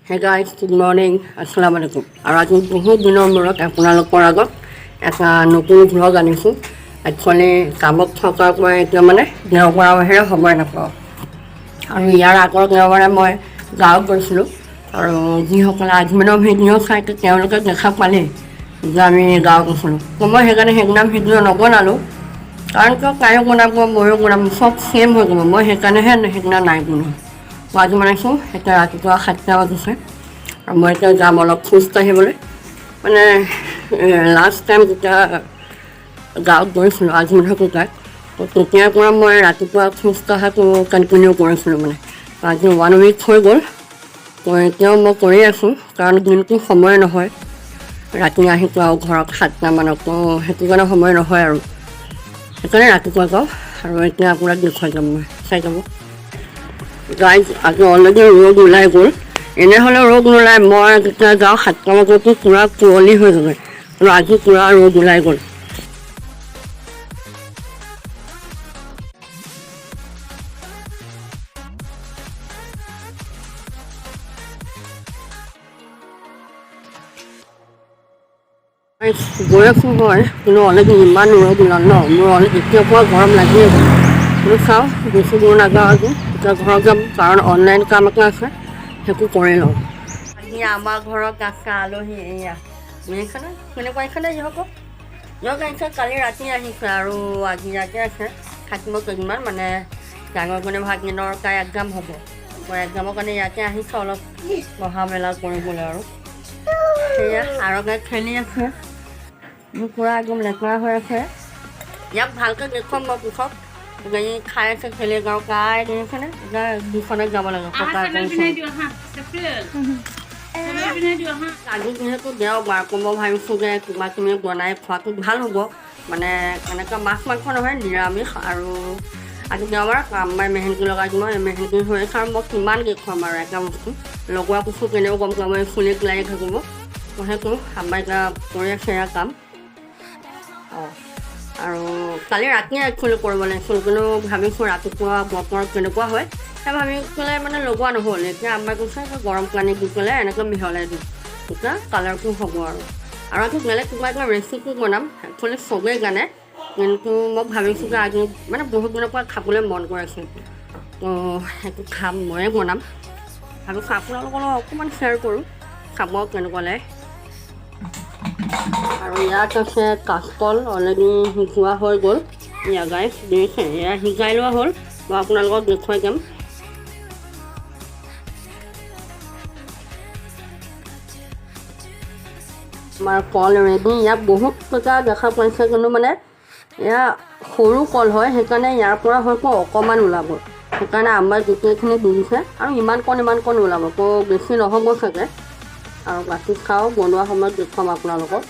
Hey guys, good morning. Assalamu alaikum. আৰু আজি বহুত দিনৰ মূৰত আপোনালোকৰ আগত এটা নতুন ভ্লগ আনিছোঁ। একচুৱেলি কামত থকাৰ পৰা এতিয়া মানে দেওবাৰৰ বাহিৰে সময় নাপাওঁ। আৰু ইয়াৰ আগৰ দেওবাৰে মই গাঁৱত গৈছিলোঁ। আৰু যিসকলে আজি মানে ভিডিঅ' চাই তেওঁলোকে দেখা পালেই যে আমি গাঁৱত গৈছিলোঁ। মই সেইকাৰণে সেইদিনা ভিডিঅ' নবনালোঁ। কাৰণ কিয় তাইও বনাব ময়ো বনাম চব ছেইম হৈ গ'ব। মই সেইকাৰণেহে সেইদিনা নাই বনোৱা। মই আজি বনাইছোঁ এতিয়া ৰাতিপুৱা 7টা বাজিছে আৰু মই এতিয়া যাম অলপ খোজ কাঢ়িবলৈ। মানে লাষ্ট টাইম যেতিয়া গাঁৱত গৈছিলোঁ আজি নাথাকোঁ তাত, তো তেতিয়াৰ পৰা মই ৰাতিপুৱা খোজ কঢ়াটো কণ্টিনিউ কৰিছিলোঁ মানে। আজি 1 week হৈ গ'ল, তো এতিয়াও মই কৰি আছোঁ কাৰণ দিনটো সময় নহয়। ৰাতি আহি পাওঁ ঘৰত 7টা মানত, তো সেইটো কাৰণে সময় নহয় আৰু সেইকাৰণে ৰাতিপুৱা যাওঁ। আৰু এতিয়া আপোনাক দেখুৱাই যাম মই, চাই যাব। গাইজ আজি অলৰেডি ৰ'দ ওলাই গ'ল। এনেহ'লে ৰ'দ নোলায়, মই যেতিয়া যাওঁ 7টা বজাতো পূৰা কুঁৱলী হৈ গ'ল আৰু আজি পূৰা ৰ'দ ওলাই গ'ল। গৈ আছোঁ হয়, কিন্তু অলৰেডি ইমান ৰ'দ ওলাল ন, মোৰ অলৰেডি এতিয়াৰ পৰা গৰম লাগিয়ে গ'ল। কিন্তু চাওঁ বেছি দূৰ নাযাওঁ আজি, এতিয়া ঘৰত যাম কাৰণ অনলাইন কাম এটা আছে, সেইটো কৰি লওঁ। আজি আমাৰ ঘৰত আছে আলহী। এয়া এইখনে কেনেকুৱা এইখনে ইহঁতক আহিছে, কালি ৰাতি আহিছে আৰু আজি ইয়াতে আছে, থাকিব কেইদিনমান। মানে ডাঙৰ মানে ভাগিনৰ তাই এক্সাম হ'ব, মই এক্সামৰ কাৰণে ইয়াতে আহিছে অলপ পঢ়া মেলা কৰিবলৈ। আৰু সেয়া আৰু তাই খেলি আছে, মোৰ পূৰা একদম লেতেৰা হৈ আছে। ইয়াক ভালকৈ দেখুৱাম মই পিছত। খাই আছে খেলি গাঁও কাই দেখিছেনে, এতিয়া দুখনত যাব লাগে ককা। আজি যিহেতু দেওবাৰ, মই ভাবিছোঁ যে কিবা কিবি বনাই খোৱাটো ভাল হ'ব। মানে এনেকৈ মাছ মাংস নহয়, নিৰামিষ। আৰু আজি দেওবাৰ মই মেহেন্দি লগাই দিওঁ। এই মেহেন্দি হৈ আছে আৰু মই কিমান দেখুৱাম আৰু এটা বস্তু লগোৱা বস্তু কেনেও গম পাব, মই ফুলি পেলাই থাকিব। মই সেইটো আমাৰ এতিয়া কৰি আছে এয়া কাম। অঁ, আৰু কালি ৰাতিয়ে একচুৱেলি কৰিব লাগিছিল, কিন্তু ভাবিছোঁ ৰাতিপুৱা বতৰ কেনেকুৱা হয় সেই ভাবি পেলাই মানে লগোৱা নহ'ল। এতিয়া আমাৰ কৈছে গৰম পানী দি পেলাই এনেকৈ মিহলাই দিওঁ, তেতিয়া কালাৰটো হ'ব। আৰু আজি বেলেগ কিবা এটা ৰেচিপি বনাম, একচুৱেলি চবেই জানে, কিন্তু মই ভাবিছোঁ যে আজি মানে বহুত দিনৰ পৰা খাবলৈ মন গৈ আছে, তো সেইটো খাম, ময়ে বনাম। ভাবিছোঁ আপোনালোকৰ লগত অকণমান শ্বেয়াৰ কৰোঁ, খাব কেনেকুৱা লাগে। আৰু ইয়াত আছে কাচকল, অলৰেডি সিজোৱা হৈ গ'ল। ইয়া গাইছ দেখিছে, এয়া সিজাই লোৱা হ'ল, মই আপোনালোকক দেখুৱাই যাম। আমাৰ কল ৰেডি। ইয়াত বহুত টকা দেখা পাইছে, কিন্তু মানে এয়া সৰু কল হয়, সেইকাৰণে ইয়াৰ পৰা হয়তো অকণমান ওলাব। সেইকাৰণে আমাৰ গোটেইখিনি দি দিছে আৰু ইমান কণ ওলাব, তো বেছি নহ'ব চাগে। আৰু বাকী খাওঁ, বনোৱা সময়ত দেখুৱাম আপোনালোকক।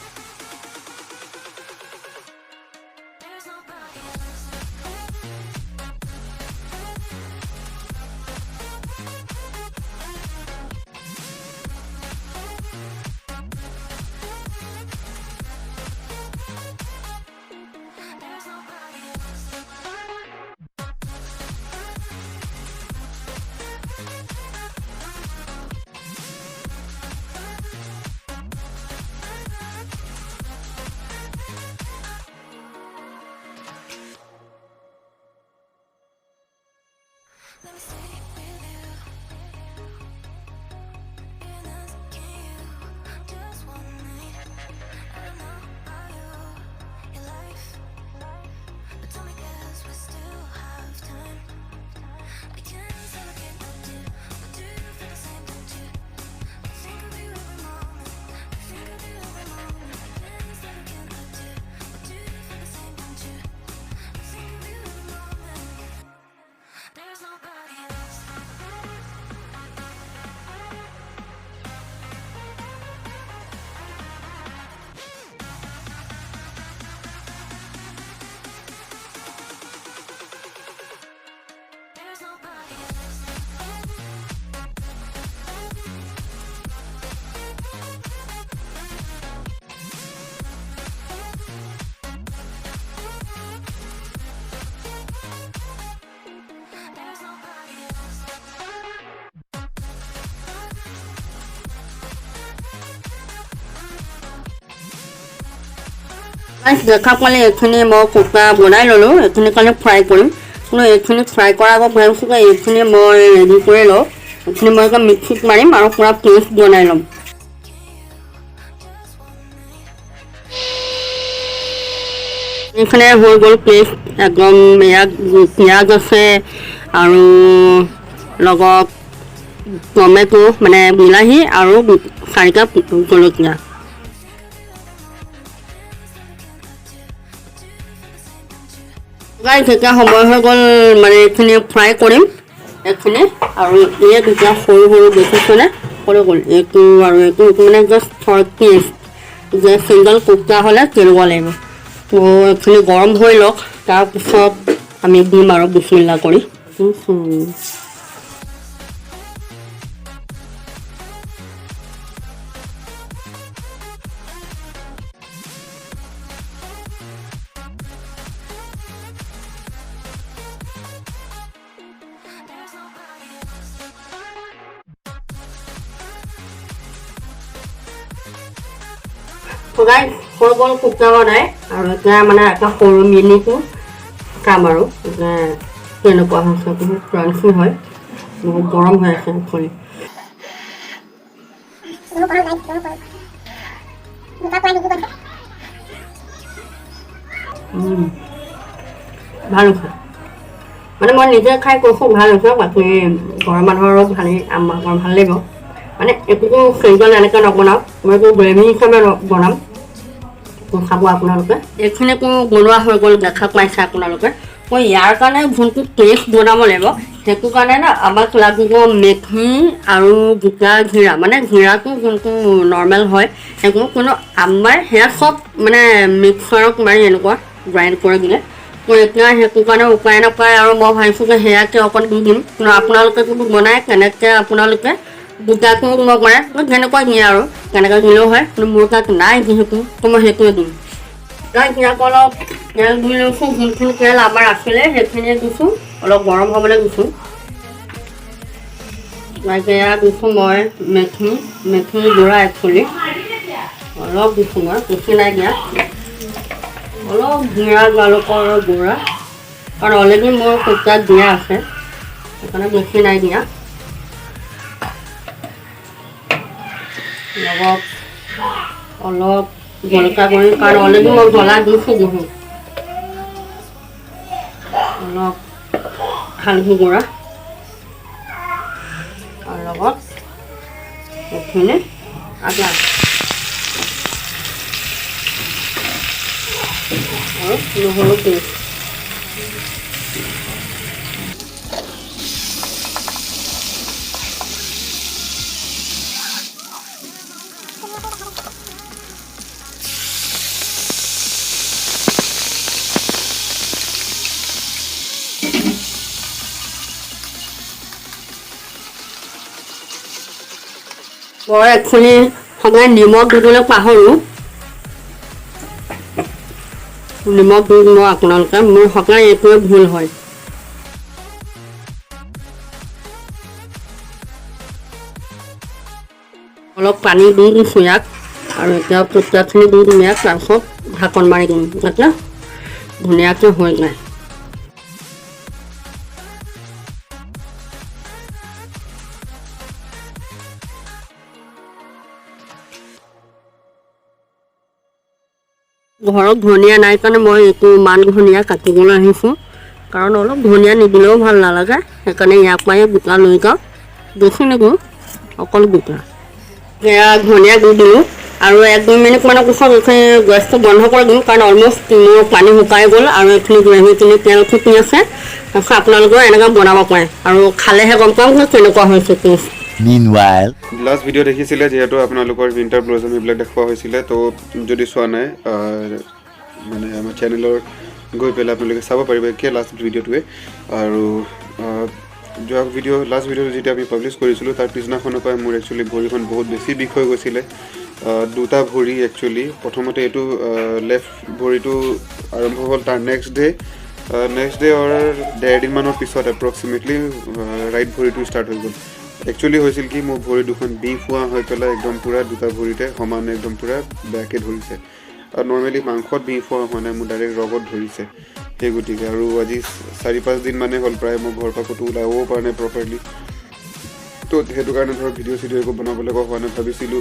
দেখা পালে এইখিনি মই কোফটা বনাই ল'লোঁ এইখিনি কাৰণে ফ্ৰাই কৰিম কিন্তু এইখিনি ফ্ৰাই কৰাৰ আগত ভাবিছোঁ যে এইখিনি মই ৰেডি কৰি লওঁ এইখিনি মই এতিয়া মিক্সিত মাৰিম আৰু পূৰা পেষ্ট বনাই ল'ম এইখানে হৈ গ'ল পেষ্ট একদম ইয়াত পিঁয়াজ আছে আৰু লগত টমেটো মানে বিলাহী আৰু 4টা জলকীয়া এতিয়া সময় হৈ গ'ল মানে এইখিনি ফ্ৰাই কৰিম এইখিনি আৰু এই দুটা সৰু সৰু দেখিছেনে সৰু গ'ল এইটো আৰু এইটো মানে জাষ্ট ফৰ পেষ্ট যে চিংগল কোফটা হ'লে তেনেকুৱা লাগিব তো এইখিনি গৰম হৈ লওক তাৰপিছত আমি দিম আৰু বিসমিল্লাহ কৰি সদায় হৈ গ'ল কোফটা বনাই আৰু এতিয়া মানে এটা সৰু মিনিটো কাম আৰু তেনেকুৱা হৈছে বহুত ক্ৰাঞ্চি হয় বহুত গৰম হৈ আছে একচুৱেলি ভাল হৈছে মানে মই নিজে খাই কৈছোঁ ভাল হৈছে বাকী ঘৰৰ মানুহৰো ভালেই আমাৰ ভাল লাগিব মানে একোটো চিম্পল এনেকৈ নবনাওঁ মই এইটো গ্ৰেভি হিচাপে বনাম খাব আপোনালোকে এইখিনিতো বনোৱা হৈ গ'ল দেখা পাইছে আপোনালোকে মই ইয়াৰ কাৰণে যোনটো পেষ্ট বনাব লাগিব সেইটো কাৰণে না আমাক লাগিব মেথি আৰু গোটা জিৰা মানে জিৰাটো যোনটো নৰ্মেল হয় সেইটো কিন্তু আমাৰ সেয়া চব মানে মিক্সাৰত মাৰি এনেকুৱা গ্ৰাইণ্ড কৰি দিলে তো এতিয়া সেইটো কাৰণে উপায় নাপায় আৰু মই ভাবিছোঁ যে সেয়াকে অকণ দি দিম কিন্তু আপোনালোকে কিন্তু বনাই কেনেকৈ আপোনালোকে গোটাটো দিব পাৰে যেনেকুৱা দিয়ে আৰু কেনেকৈ দিলেও হয় কিন্তু মোৰ তাত নাই যিহেতু তো মই সেইটোৱে দিম এতিয়া অলপ তেল দি লৈছোঁ যোনখিনি তেল আমাৰ আছিলে সেইখিনিয়ে দিছোঁ অলপ গৰম হ'বলৈ দিছোঁ এতিয়া দিছোঁ মই মেথি গুড়া একচুৱেলি অলপ দিছোঁ মই বেছি নাই দিয়া অলপ জিৰা জালুকৰ গুড়া কাৰণ অলৰেডি মোৰ কোফটাত দিয়া আছে সেইকাৰণে বেছি নাই দিয়া লগত অলপ জলকীয়া গুড়ি কাৰণ অলৰেডি মই জ্বলা দিছোঁ বহুত অলপ হালধি গুড়া আৰু লগত এইখিনি আদা আৰু নহৰু পেষ্ট মই একচুৱেলি সদায় নিমখ দিবলৈ পাহৰোঁ নিমখ দি দিব আপোনালোকে মোৰ সদায় এইটোৱে ভুল হয় অলপ পানী দি দিছোঁ ইয়াত আৰু এতিয়া কোফটাখিনি দি দিম ইয়াত তাৰপিছত ঢাকন মাৰি দিম যাতে ধুনীয়াকৈ হৈ যায় ঘৰত ধনিয়া নাই কাৰণে মই এইটো মান ধনিয়া কাটিবলৈ আহিছোঁ কাৰণ অলপ ধনিয়া নিদিলেও ভাল নালাগে সেইকাৰণে ইয়াৰ পৰাই গোটা লৈ যাওঁ বেছি নিদিওঁ অকল গোটা এয়া ধনিয়া দি দিলোঁ আৰু 1-2 মিনিটমানৰ পিছত এইখিনি গেছটো বন্ধ কৰি দিম কাৰণ অলমষ্ট মোৰ পানী শুকাই গ'ল আৰু এইখিনি গ্ৰেভিখিনি তেল ফুটি আছে তাৰপিছত আপোনালোকেও এনেকৈ বনাব পাৰে আৰু খালেহে গম পাম যে কেনেকুৱা হৈছে টেষ্ট Meanwhile, last video দেখিছিলে যেহেতু আপোনালোকৰ উইন্টাৰ ব্লজম এইবিলাক দেখুৱা হৈছিলে তো যদি চোৱা নাই মানে আমাৰ চেনেলৰ গৈ পেলাই আপোনালোকে চাব পাৰিব কি লাষ্ট ভিডিঅ'টোৱে আৰু যোৱা লাষ্ট ভিডিঅ'টো যেতিয়া আমি পাব্লিছ কৰিছিলোঁ তাৰ পিছদিনাখনৰ পৰা মোৰ একচুৱেলি ভৰিখন বহুত বেছি বিষ হৈ গৈছিলে দুটা ভৰি একচুৱেলি প্ৰথমতে এইটো লেফ্ট ভৰিটো আৰম্ভ হ'ল তাৰ নেক্সট ডে অৰ 1.5 দিনমানৰ পিছত এপ্ৰক্সিমেটলি ৰাইট ভৰিটো ষ্টাৰ্ট হৈ গ'ল একচুৱেলি হৈছিল কি মোৰ ভৰি দুখন বিষ হোৱা হৈ পেলাই একদম পূৰা দুটা ভৰিতে সমানে একদম পূৰা বেয়াকৈ ধৰিছে আৰু নৰ্মেলি মাংসত বিষ হোৱা হোৱা নাই, মোৰ ডাইৰেক্ট ৰগত ধৰিছে। সেই গতিকে আৰু আজি 4-5 দিন মানে হ'ল প্ৰায় মই ঘৰৰ পৰা ক'তো ওলাবও পৰা নাই প্ৰপাৰলি। তো সেইটো কাৰণে ধৰক ভিডিঅ' চিডিঅ' একো বনাবলৈ হোৱা নাই। ভাবিছিলোঁ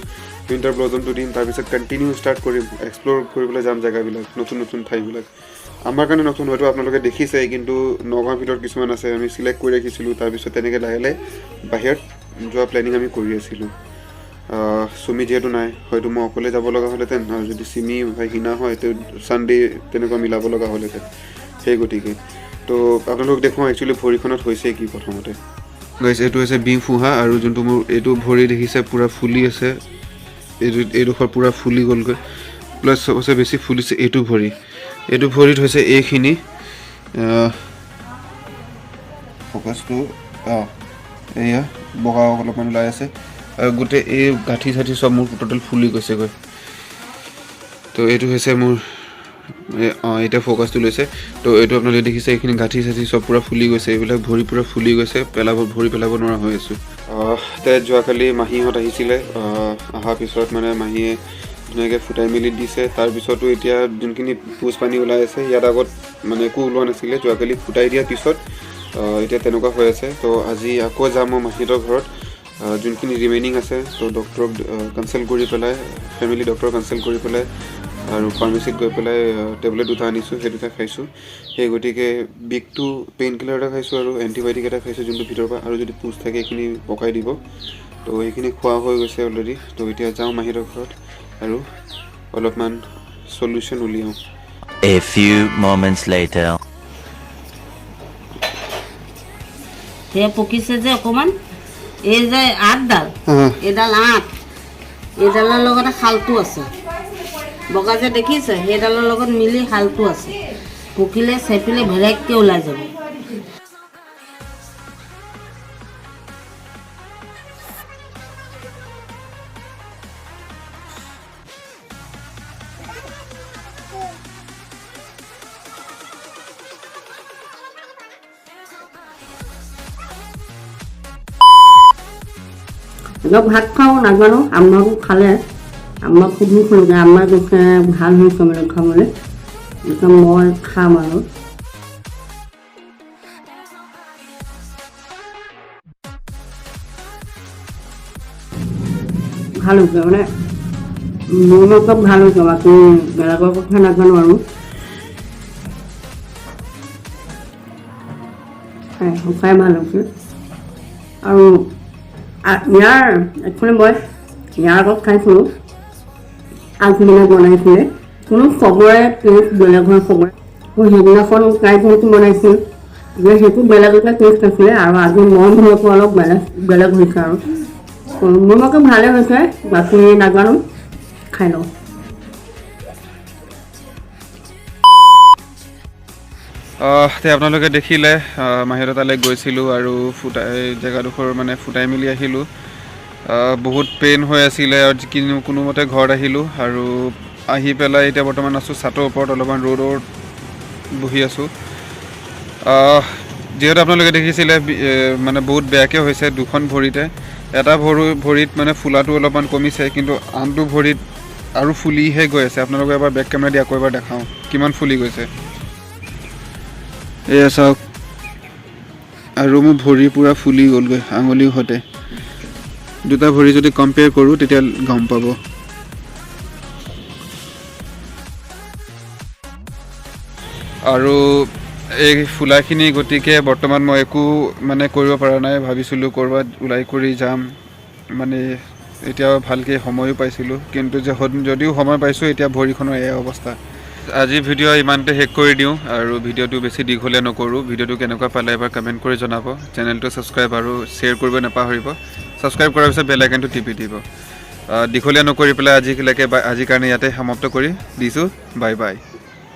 উইণ্টাৰ ব্লজমটো দিম, তাৰপিছত কণ্টিনিউ ষ্টাৰ্ট কৰিম, এক্সপ্ল'ৰ কৰিবলৈ যাম জেগাবিলাক, নতুন নতুন ঠাইবিলাক। আমাৰ কাৰণে নতুন হয়তো আপোনালোকে দেখিছে, কিন্তু নগাঁৱৰ ভিতৰত কিছুমান আছে আমি চিলেক্ট কৰি ৰাখিছিলোঁ। তাৰপিছত তেনেকৈ লাহে লাহে বাহিৰত যোৱা প্লেনিং আমি কৰি আছিলোঁ। চুমি যিহেতু নাই, হয়তো মই অকলে যাব লগা হ'লহেঁতেন, আৰু যদি চিমি বা হিনা হয় তো ছানডে তেনেকুৱা মিলাব লগা হ'লহেঁতেন। সেই গতিকে তো আপোনালোক দেখুৱাওঁ একচুৱেলি ভৰিখনত হৈছে কি। প্ৰথমতে গাইছ, এইটো হৈছে বিং ফুহা, আৰু যোনটো মোৰ এইটো ভৰি দেখিছে পূৰা ফুলি আছে, এইডোখৰ পূৰা ফুলি গ'লগৈ। প্লাছ চবচে বেছি ফুলিছে এইটো ভৰিত হৈছে এইখিনি ফ'কাছটো এয়া বগা অলপমান ওলাই আছে, আৰু গোটেই এই গাঁঠি চাঠি চব মোৰ টোটেল ফুলি গৈছেগৈ। তো এইটো হৈছে মোৰ এতিয়া ফ'কাছটো লৈছে। তো এইটো আপোনালোকে দেখিছে এইখিনি গাঁঠি চাঠি চব পূৰা ফুলি গৈছে, এইবিলাক ভৰি পূৰা ফুলি গৈছে, ভৰি পেলাব নোৱাৰা হৈ আছোঁ। যোৱাকালি মাহীহঁত আহিছিলে, অহাৰ পিছত মানে মাহীয়ে ধুনীয়াকৈ ফুটাই মেলি দিছে। তাৰপিছতো এতিয়া যোনখিনি পুজ পানী ওলাই আছে, ইয়াত আগত মানে একো ওলোৱা নাছিলে, যোৱাকালি ফুটাই দিয়াৰ পিছত এতিয়া তেনেকুৱা হৈ আছে। তো আজি আকৌ যাম মই মাহীহঁতৰ ঘৰত, যোনখিনি ৰিমেইনিং আছে। তো ডক্টৰক কনচাল্ট কৰি পেলাই, ফেমিলি ডক্টৰক কনচাল্ট কৰি পেলাই আৰু ফাৰ্মাচীত গৈ পেলাই টেবলেট দুটা আনিছোঁ, সেই দুটা খাইছোঁ। সেই গতিকে বিষটো পেইন কিলাৰ এটা খাইছোঁ আৰু এণ্টিবায়'টিক এটা খাইছোঁ, যোনটো ভিতৰৰ পৰা আৰু যদি পুজ থাকে এইখিনি পকাই দিব। তো এইখিনি খোৱা হৈ গৈছে অলৰেডি। তো এতিয়া যাওঁ মাহীহঁতৰ ঘৰত আৰু অলপমান সলিউশ্যন উলিয়াওঁ। A few moments later. সেয়া পকিছে যে অকণমান, এই যে আঠডাল, এইডাল আঠ, এইডালৰ লগতে শালটো আছে, বগা যে দেখিছে সেইডালৰ লগত মিলি শালটো আছে। পকিলে চেপিলে ভেৰেককৈ ওলাই যাব। ভাত খাওঁ নাজানো, আমাকো খালে, আমাক সুধিছিলোঁ যে আমাৰ কৈছে ভাল হৈছে মানে খাবলৈ, এতিয়া মই খাম আৰু। ভাল হৈছে মানে মোৰ মতলব ভাল হৈছে, বাকী বেলেগৰ কথা নাজানো আৰু। সঁচাই ভাল হৈছে। আৰু ইয়াৰ একচুৱেলি মই ইয়াৰ আগত খাইছিলোঁ, আগদিনা বনাইছিলে, কোনো চবৰে টেষ্ট বেলেগ হয় চবৰে। মই সেইদিনাখন ট্ৰাইটো বনাইছিল যে সেইটো বেলেগ এটা টেষ্ট আছিলে, আৰু আজি মই ঘৰতো অলপ বেলেগ হৈছে আৰু মোৰ মতে ভালে হৈছে, বাকী নাজানো, খাই লওঁ। আপোনালোকে দেখিলে মাহীহঁতৰ তালৈ গৈছিলোঁ আৰু জেগাডোখৰ মানে ফুটাই মেলি আহিলোঁ। বহুত পেইন হৈ আছিলে, আৰু কোনোমতে ঘৰত আহিলোঁ, আৰু আহি পেলাই এতিয়া বৰ্তমান আছোঁ ছাতৰ ওপৰত, অলপমান ৰ'দত বহি আছোঁ। যিহেতু আপোনালোকে দেখিছিলে মানে বহুত বেয়াকৈ হৈছে দুখন ভৰিতে। এটা ভৰিত মানে ফুলাটো অলপমান কমিছে, কিন্তু আনটো ভৰিত আৰু ফুলিহে গৈ আছে। আপোনালোকে এবাৰ বেক কেমেৰা দি আকৌ এবাৰ দেখাওঁ কিমান ফুলি গৈছে। এয়া চাওক, আৰু মোৰ ভৰি পূৰা ফুলি গ'লগৈ আঙুলিৰ সৈতে। দুটা ভৰি যদি কম্পেয়াৰ কৰোঁ তেতিয়া গম পাব। আৰু এই ফুলাখিনি গতিকে বৰ্তমান মই একো মানে কৰিব পৰা নাই। ভাবিছিলোঁ ক'ৰবাত ওলাই কৰি যাম, মানে এতিয়া ভালকৈ সময়ো পাইছিলোঁ, কিন্তু যদিও সময় পাইছোঁ এতিয়া ভৰিখনৰ এয়া অৱস্থা। আজি ভিডিঅ' ইমানতে শেষ কৰি দিওঁ, আৰু ভিডিঅ'টো বেছি দীঘলীয়া নকৰোঁ। ভিডিঅ'টো কেনেকুৱা পালে এবাৰ কমেণ্ট কৰি জনাব। চেনেলটো ছাবস্ক্ৰাইব আৰু শ্বেয়াৰ কৰিব নাপাহৰিব। ছাবস্ক্ৰাইব কৰাৰ পিছত বেল আইকনটো টিপি দিব। দীঘলীয়া নকৰি পেলাই আজিৰ কাৰণে ইয়াতে সমাপ্ত কৰি দিছোঁ। Bye bye.